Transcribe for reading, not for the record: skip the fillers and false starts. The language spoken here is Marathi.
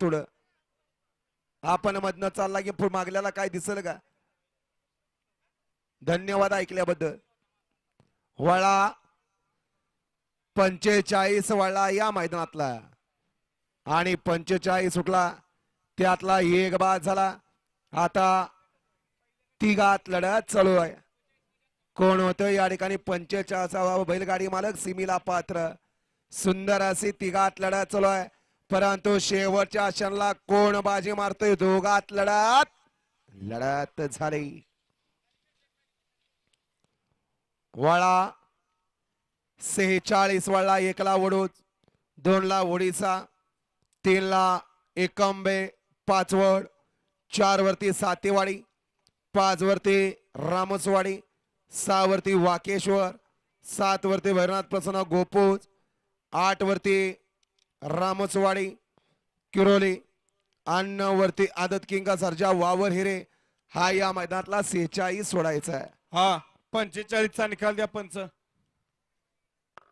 थोडं आपण मधनं चालला की पुढे मागल्याला काय दिसल का? धन्यवाद ऐकल्याबद्दल. वळा 45 वळा या मैदानातला आणि 45 सुटला त्यातला एक बाद झाला. आता तिघात लढत चालू आहे. कोण होतं या ठिकाणी 45 बैलगाडी मालक सिमीला पात्र. सुंदर अशी तिघात लढत चालू आहे परंतु शेवटच्या क्षणाला कोण बाजी मारतोय? दोघात लढत झाली. वळा 46 वळा, 1 ला वडूज, 2 ला ओडिसा, 3 ला एकंबे पाचवड, 4 वरती सातेवाडी, 5 वरती रामसवाडी, 6 वरती वाकेश्वर, 7 वरती भैरवनाथ प्रसन्न गोपूज, 8 वरती रामसवाडी किरोली आणि 9 वरती आदत किंग सर्जा वावर हिरे. हा या मैदानातला 46 सोडायचा आहे. हा 45 चा निकाल द्या पंच.